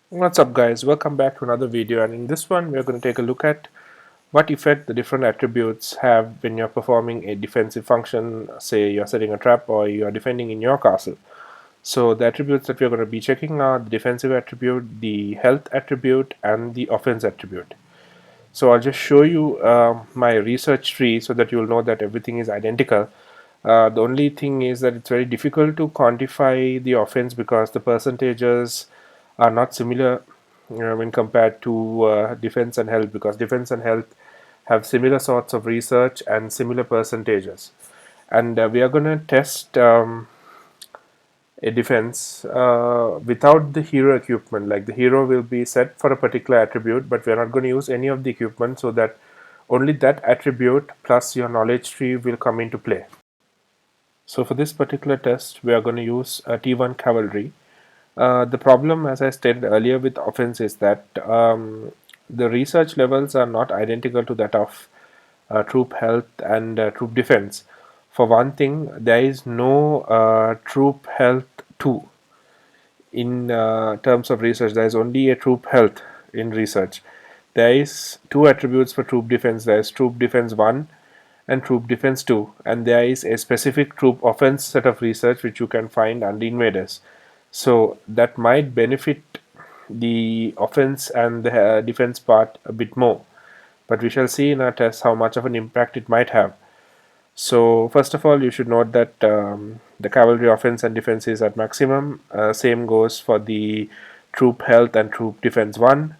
What's up guys, welcome back to another video, and in this one we're going to take a look at what effect the different attributes have when you're performing a defensive function. Say you're setting a trap or you're defending in your castle. So the attributes that we're going to be checking are the defensive attribute, the health attribute, and the offense attribute. So I'll just show you my research tree so that you'll know that everything is identical. The only thing is that it's very difficult to quantify the offense because the percentages are not similar when compared to defense and health, because defense and health have similar sorts of research and similar percentages. And we are going to test a defense without the hero equipment. Like, the hero will be set for a particular attribute, but we're not going to use any of the equipment, so that only that attribute plus your knowledge tree will come into play. So for this particular test we are going to use T1 cavalry. The problem, as I stated earlier, with offense is that the research levels are not identical to that of troop health and troop defense. For one thing, there is no troop health 2 in terms of research. There is only a troop health in research. There is two attributes for troop defense. There is troop defense 1 and troop defense 2, and there is a specific troop offense set of research which you can find under invaders. So that might benefit the offense and the defense part a bit more, but we shall see in our test how much of an impact it might have. So first of all, you should note that the cavalry offense and defense is at maximum. Same goes for the troop health and troop defense 1.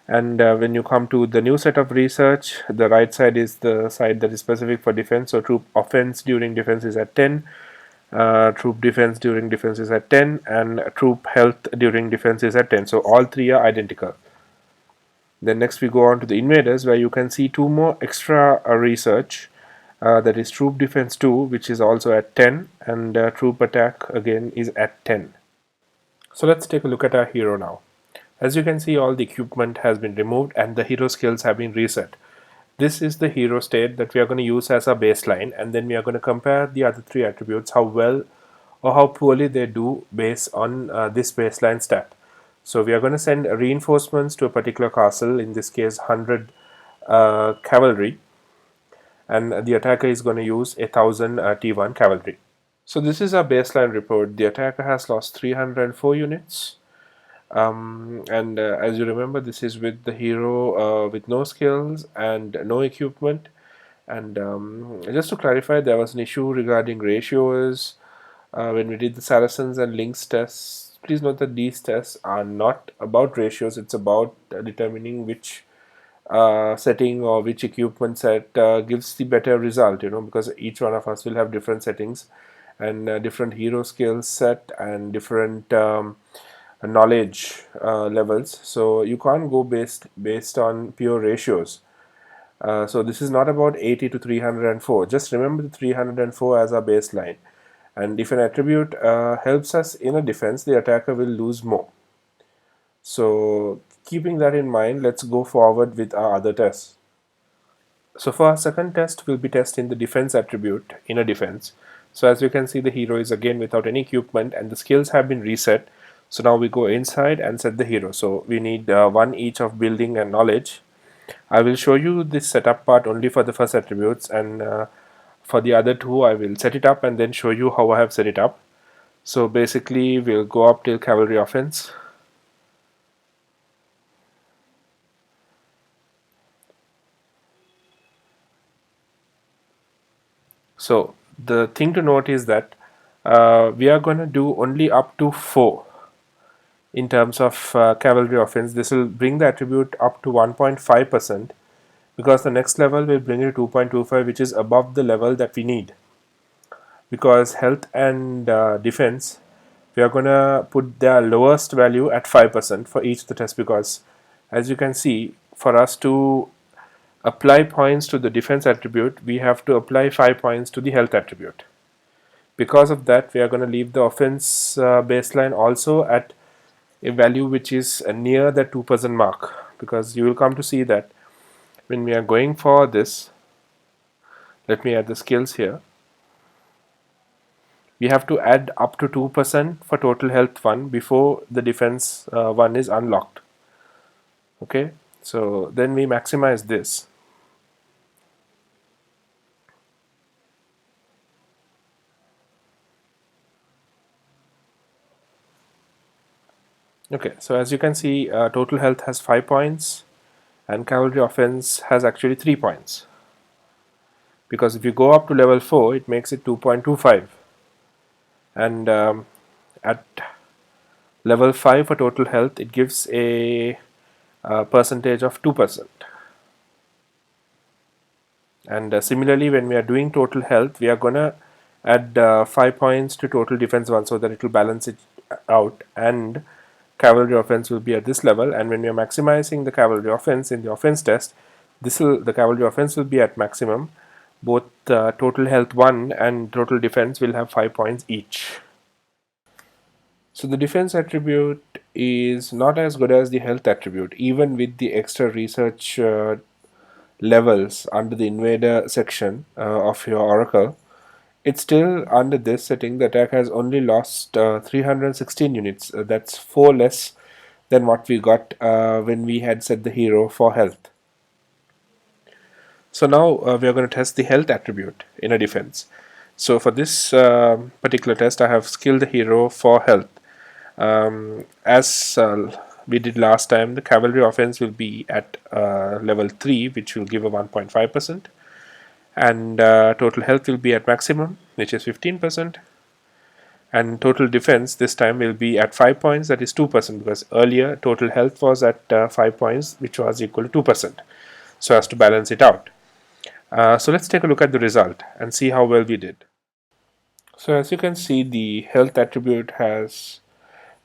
And when you come to the new set of research, the right side is the side that is specific for defense. So troop offense during defense is at 10, troop defense during defense is at 10, and troop health during defense is at 10. So all three are identical. Then next we go on to the invaders, where you can see two more extra research. That is troop defense 2, which is also at 10, and troop attack again is at 10. So let's take a look at our hero now. As you can see, all the equipment has been removed and the hero skills have been reset. This is the hero state that we are going to use as a baseline, and then we are going to compare the other three attributes, how well or how poorly they do based on this baseline stat. So we are going to send reinforcements to a particular castle, in this case 100 cavalry, and the attacker is going to use 1000 T1 cavalry. So this is our baseline report. The attacker has lost 304 units. And as you remember, this is with the hero with no skills and no equipment. And just to clarify, there was an issue regarding ratios when we did the Saracens and Lynx tests. Please note that these tests are not about ratios. It's about determining which setting or which equipment set gives the better result, because each one of us will have different settings and different hero skill set and different knowledge levels. So you can't go based on pure ratios. So this is not about 80 to 304. Just remember the 304 as our baseline. And if an attribute helps us in a defense, the attacker will lose more. So keeping that in mind, let's go forward with our other tests. So for our second test, we'll be testing the defense attribute in a defense. So as you can see, the hero is again without any equipment and the skills have been reset. So now we go inside and set the hero. So we need one each of building and knowledge. I will show you this setup part only for the first attributes, and for the other two I will set it up and then show you how I have set it up. So basically we'll go up till cavalry offense. So the thing to note is that we are going to do only up to 4 in terms of cavalry offense. This will bring the attribute up to 1.5%, because the next level will bring it to 2.25, which is above the level that we need. Because health and defense, we are going to put their lowest value at 5% for each of the tests, because as you can see, for us to apply points to the defense attribute, we have to apply 5 points to the health attribute. Because of that, we are going to leave the offense baseline also at a value which is near the 2% mark, because you will come to see that when we are going for this, let me add the skills here, we have to add up to 2% for total health 1 before the defense 1 is unlocked. Okay, so then we maximize this. Okay, so as you can see, total health has 5 points and cavalry offense has actually 3 points, because if you go up to level 4 it makes it 2.25, and at level 5 for total health it gives a percentage of 2%. And similarly, when we are doing total health, we are gonna add 5 points to total defense 1 so that it will balance it out, and cavalry offense will be at this level. And when we are maximizing the cavalry offense in the offense test, the cavalry offense will be at maximum. Both total health 1 and total defense will have 5 points each. So the defense attribute is not as good as the health attribute, even with the extra research levels under the invader section of your oracle. It's still under this setting. The attack has only lost 316 units. That's 4 less than what we got when we had set the hero for health. So now we are going to test the health attribute in a defense. So for this particular test, I have skilled the hero for health. As we did last time, the cavalry offense will be at level 3, which will give a 1.5%, and total health will be at maximum, which is 15%, and total defense this time will be at 5 points, that is 2%, because earlier total health was at 5 points, which was equal to 2%, so as to balance it out. So let's take a look at the result and see how well we did. So as you can see, the health attribute has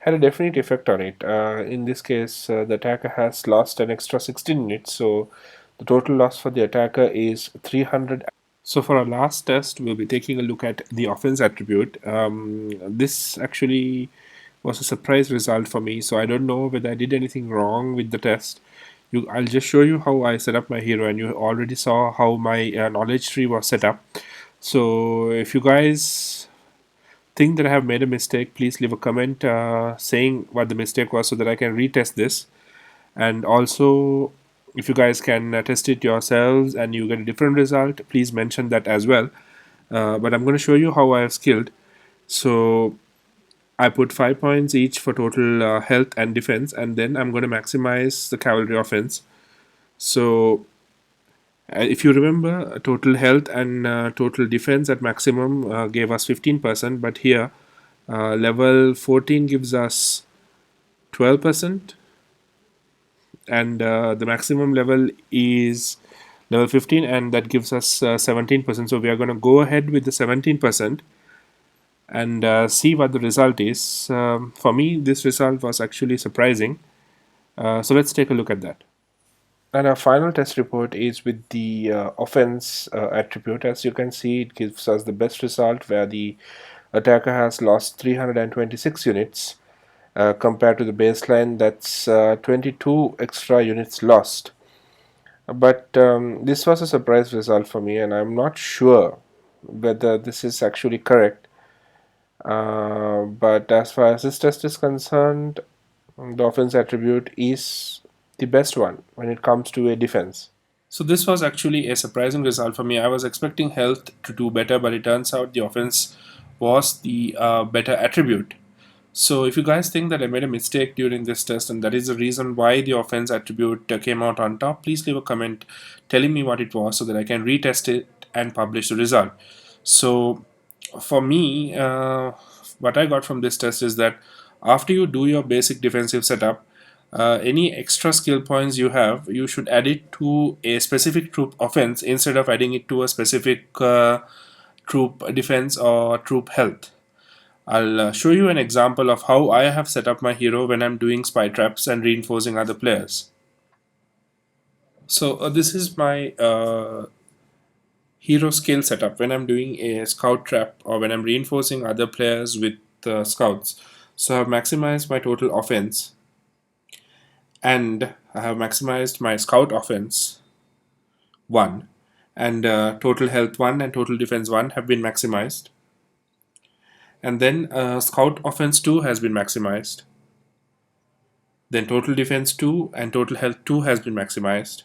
had a definite effect on it. In this case, the attacker has lost an extra 16 units, so the total loss for the attacker is 300. So for our last test, we'll be taking a look at the offense attribute. This actually was a surprise result for me, so I don't know whether I did anything wrong with the test. I'll just show you how I set up my hero, and you already saw how my knowledge tree was set up. So if you guys think that I have made a mistake, please leave a comment saying what the mistake was so that I can retest this. And also, if you guys can test it yourselves and you get a different result, please mention that as well. But I'm going to show you how I have skilled. So I put 5 points each for total health and defense, and then I'm going to maximize the cavalry offense. So if you remember, total health and total defense at maximum gave us 15%, but here level 14 gives us 12%, and the maximum level is level 15, and that gives us 17%. So we are going to go ahead with the 17% and see what the result is. For me, this result was actually surprising. So let's take a look at that. And our final test report is with the offense attribute. As you can see, it gives us the best result, where the attacker has lost 326 units compared to the baseline, that's 22 extra units lost. But this was a surprise result for me, and I'm not sure whether this is actually correct. But as far as this test is concerned, the offense attribute is the best one when it comes to a defense. So this was actually a surprising result for me. I was expecting health to do better, but it turns out the offense was the better attribute. So if you guys think that I made a mistake during this test and that is the reason why the offense attribute came out on top, please leave a comment telling me what it was so that I can retest it and publish the result. So for me, what I got from this test is that after you do your basic defensive setup, any extra skill points you have, you should add it to a specific troop offense instead of adding it to a specific troop defense or troop health. I'll show you an example of how I have set up my hero when I'm doing spy traps and reinforcing other players. So this is my hero skill setup when I'm doing a scout trap or when I'm reinforcing other players with scouts. So I've maximized my total offense, and I have maximized my scout offense 1, and total health 1 and total defense 1 have been maximized. And then Scout Offense 2 has been maximized. Then Total Defense 2 and Total Health 2 has been maximized.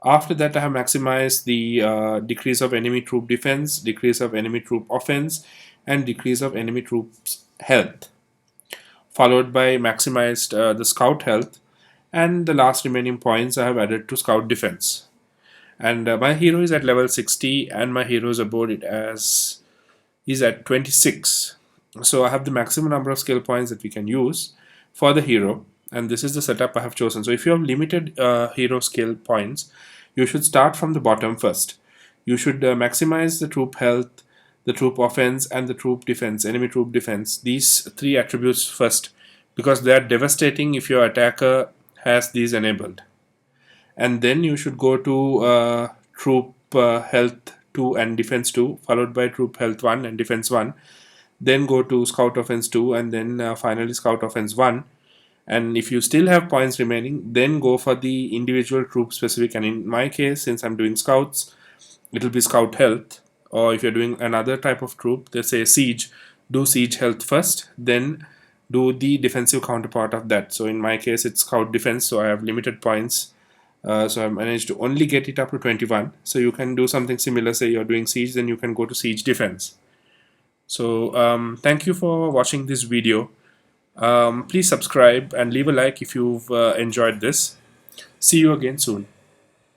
After that, I have maximized the decrease of enemy troop defense, decrease of enemy troop offense, and decrease of enemy troops health, followed by maximized the scout health, and the last remaining points I have added to scout defense. And my hero is at level 60, and my hero's aboard it as is at 26. So I have the maximum number of skill points that we can use for the hero, and this is the setup I have chosen. So if you have limited hero skill points, you should start from the bottom first. You should maximize the troop health, the troop offense, and the troop defense, enemy troop defense. These three attributes first, because they are devastating if your attacker has these enabled. And then you should go to troop health 2 and defense 2, followed by troop health 1 and defense 1. Then go to scout offense 2, and then finally scout offense 1. And if you still have points remaining, then go for the individual troop specific. And in my case, since I'm doing scouts, it will be scout health. Or if you're doing another type of troop, let's say siege, do siege health first, then do the defensive counterpart of that. So in my case, it's scout defense, so I have limited points. So I managed to only get it up to 21. So you can do something similar. Say you're doing siege, then you can go to siege defense. So thank you for watching this video. Please subscribe and leave a like if you've enjoyed this. See you again soon.